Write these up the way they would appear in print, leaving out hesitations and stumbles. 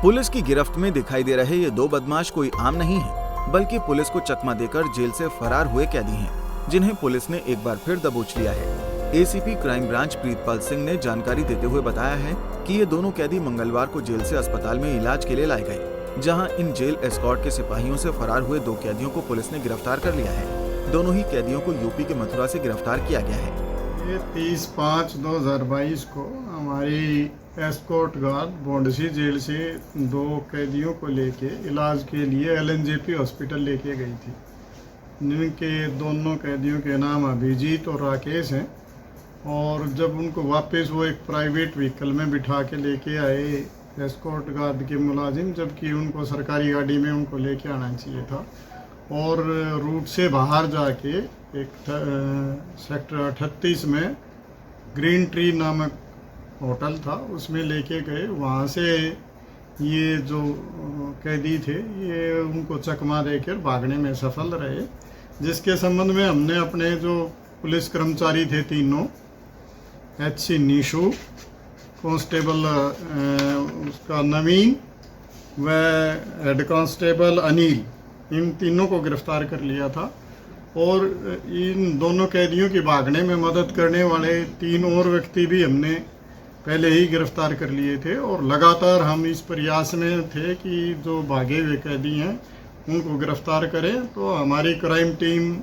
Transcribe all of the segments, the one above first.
Police की गिरफ्त में दिखाई दे रहे ये दो बदमाश कोई आम नहीं है, बल्कि पुलिस को चकमा देकर जेल से फरार हुए कैदी हैं, जिन्हें पुलिस ने एक बार फिर दबोच लिया है। ACP crime branch Pritpal Singh ने जानकारी देते हुए बताया है कि ये दोनों कैदी मंगलवार को जेल से अस्पताल में इलाज के लिए लाए गए, जहां इन जेल एस्कॉर्ट के सिपाहियों से फरार हुए दो कैदियों को पुलिस ने गिरफ्तार कर लिया है। दोनों ही कैदियों को यूपी के मथुरा से गिरफ्तार किया गया है। ये 30/5/2022 को हमारी एस्कॉर्ट गार्ड बोंडसी जेल से दो कैदियों को लेके इलाज के लिए LNJP हॉस्पिटल लेके गई थी। जिनके दोनों कैदियों के नाम अभिजीत और राकेश हैं, और जब उनको वापस वो एक प्राइवेट व्हीकल में बिठा के लेके आए एस्कॉर्ट गार्ड के मुलाजिम, जबकि उनको सरकारी गाड़ी में उनको लेके आना चाहिए था, और रूट से बाहर जाके एक सेक्टर 38 में ग्रीन ट्री नामक होटल था, उसमें लेके गए। वहाँ से ये जो कैदी थे ये उनको चकमा देकर भागने में सफल रहे, जिसके संबंध में हमने अपने जो पुलिस कर्मचारी थे तीनों, HC निशु, कांस्टेबल उसका नवीन व हेड कांस्टेबल अनिल, इन तीनों को गिरफ्तार कर लिया था। और इन दोनों कैदियों की भागने में मदद करने वाले 3 और व्यक्ति भी हमने पहले ही गिरफ्तार कर लिए थे, और लगातार हम इस प्रयास में थे कि जो भागे हुए कैदी हैं उनको गिरफ्तार करें। तो हमारी क्राइम टीम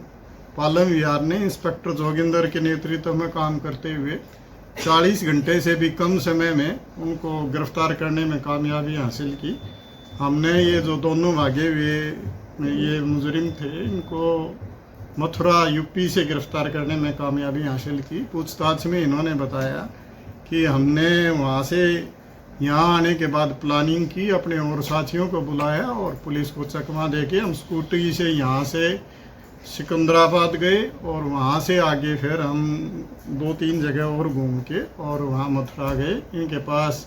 पालम विहार ने इंस्पेक्टर जोगिंदर के नेतृत्व में काम करते हुए 40 घंटे से भी कम समय में उनको गिरफ्तार करने में कामयाबी हासिल की। हमने ये जो दोनों भागे हुए ये मुजरिम थे, इनको मथुरा यूपी से गिरफ्तार करने में कामयाबी हासिल की। पूछताछ में इन्होंने बताया कि हमने वहाँ से यहाँ आने के बाद प्लानिंग की, अपने और साथियों को बुलाया और पुलिस को चकमा देके हम स्कूटी से यहाँ से सिकंदराबाद गए, और वहाँ से आगे फिर हम 2-3 जगह और घूम के और वहाँ मथुरा गए। इनके पास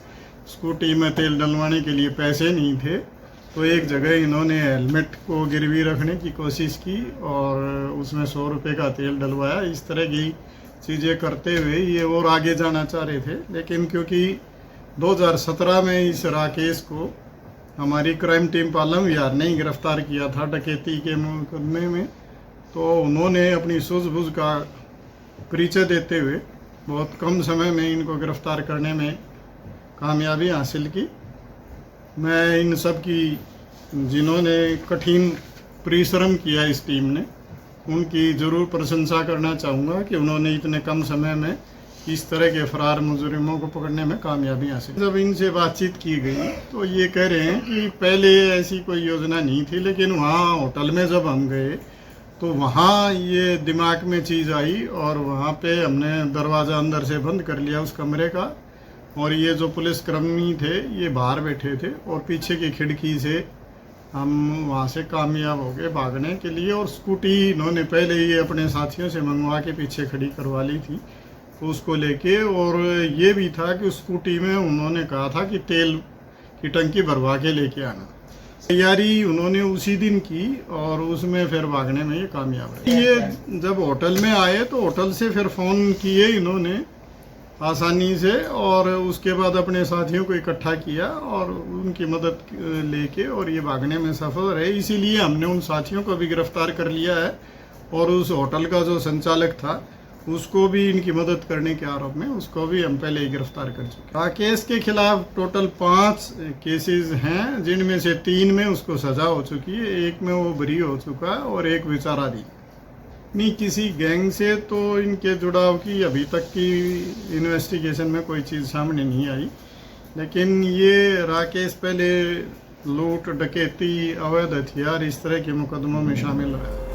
स्कूटी में तेल डलवाने के लिए पैसे नहीं थे, तो एक जगह इन्होंने हेलमेट को गिरवी रखने की कोशिश की और उसमें 100 रुपये का तेल डलवाया। इस तरह की चीज़ें करते हुए ये और आगे जाना चाह रहे थे, लेकिन क्योंकि 2017 में इस राकेश को हमारी क्राइम टीम पालम विहार ने गिरफ्तार किया था डकैती के मुकदमे में, तो उन्होंने अपनी सूझबूझ का परिचय देते हुए बहुत कम समय में इनको गिरफ्तार करने में कामयाबी हासिल की। मैं इन सब की जिन्होंने कठिन परिश्रम किया इस टीम ने, उनकी ज़रूर प्रशंसा करना चाहूँगा कि उन्होंने इतने कम समय में इस तरह के फरार मुजरिमों को पकड़ने में कामयाबी हासिल। जब इनसे बातचीत की गई तो ये कह रहे हैं कि पहले ऐसी कोई योजना नहीं थी, लेकिन वहाँ होटल में जब हम गए तो वहाँ ये दिमाग में चीज़ आई और वहाँ पे हमने दरवाज़ा अंदर से बंद कर लिया उस कमरे का, और ये जो पुलिसकर्मी थे ये बाहर बैठे थे, और पीछे की खिड़की से हम वहाँ से कामयाब हो गए भागने के लिए। और स्कूटी इन्होंने पहले ही अपने साथियों से मंगवा के पीछे खड़ी करवा ली थी, तो उसको लेके, और ये भी था कि उस स्कूटी में उन्होंने कहा था कि तेल की टंकी भरवा के लेके आना। तैयारी उन्होंने उसी दिन की और उसमें फिर भागने में ये कामयाब रहे। ये जब होटल में आए तो होटल से फिर फ़ोन किए इन्होंने आसानी से, और उसके बाद अपने साथियों को इकट्ठा किया और उनकी मदद लेके और ये भागने में सफल रहे। इसीलिए हमने उन साथियों को भी गिरफ्तार कर लिया है, और उस होटल का जो संचालक था उसको भी इनकी मदद करने के आरोप में उसको भी हम पहले ही गिरफ्तार कर चुके। राकेश के खिलाफ टोटल 5 केसेस हैं, जिनमें से 3 में उसको सजा हो चुकी है, 1 में वो बरी हो चुका है और 1 विचाराधीन। नहीं, किसी गैंग से तो इनके जुड़ाव की अभी तक की इन्वेस्टिगेशन में कोई चीज़ सामने नहीं आई, लेकिन ये राकेश पहले लूट, डकैती, अवैध हथियार, इस तरह के मुकदमों में शामिल रहा है।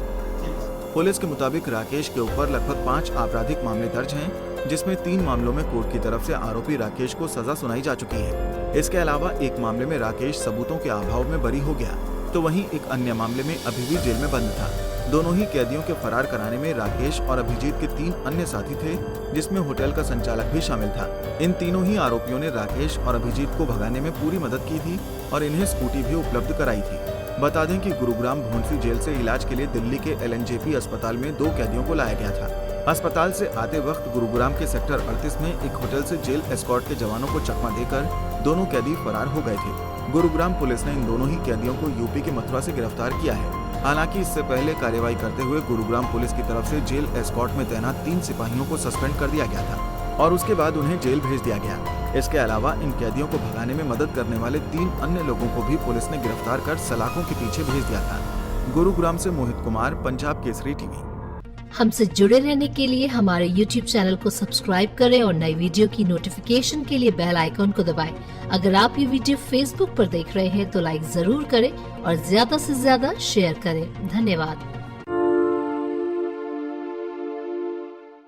पुलिस के मुताबिक राकेश के ऊपर लगभग 5 आपराधिक मामले दर्ज हैं, जिसमें 3 मामलों में कोर्ट की तरफ से आरोपी राकेश को सजा सुनाई जा चुकी है। इसके अलावा एक मामले में राकेश सबूतों के अभाव में बरी हो गया, तो वहीं एक अन्य मामले में अभी भी जेल में बंद था। दोनों ही कैदियों के फरार कराने में राकेश और अभिजीत के 3 अन्य साथी थे, जिसमें होटल का संचालक भी शामिल था। इन तीनों ही आरोपियों ने राकेश और अभिजीत को भगाने में पूरी मदद की थी और इन्हें स्कूटी भी उपलब्ध कराई थी। बता दें कि गुरुग्राम भोंडसी जेल से इलाज के लिए दिल्ली के LNJP अस्पताल में 2 कैदियों को लाया गया था। अस्पताल से आते वक्त गुरुग्राम के सेक्टर 38 में एक होटल से जेल एस्कॉर्ट के जवानों को चकमा देकर दोनों कैदी फरार हो गए थे। गुरुग्राम पुलिस ने इन दोनों ही कैदियों को यूपी के मथुरा से गिरफ्तार किया है। हालांकि इससे पहले कार्रवाई करते हुए गुरुग्राम पुलिस की तरफ से जेल एस्कॉर्ट में तैनात 3 सिपाहियों को सस्पेंड कर दिया गया था और उसके बाद उन्हें जेल भेज दिया गया। इसके अलावा इन कैदियों को भगाने में मदद करने वाले 3 अन्य लोगों को भी पुलिस ने गिरफ्तार कर सलाखों के पीछे भेज दिया था। गुरुग्राम से मोहित कुमार, पंजाब केसरी टीवी। हमसे जुड़े रहने के लिए हमारे YouTube चैनल को सब्सक्राइब करें और नई वीडियो की नोटिफिकेशन के लिए बेल आइकॉन को दबाएं। अगर आप ये वीडियो Facebook पर देख रहे हैं तो लाइक जरूर करें और ज्यादा से ज्यादा शेयर करें। धन्यवाद।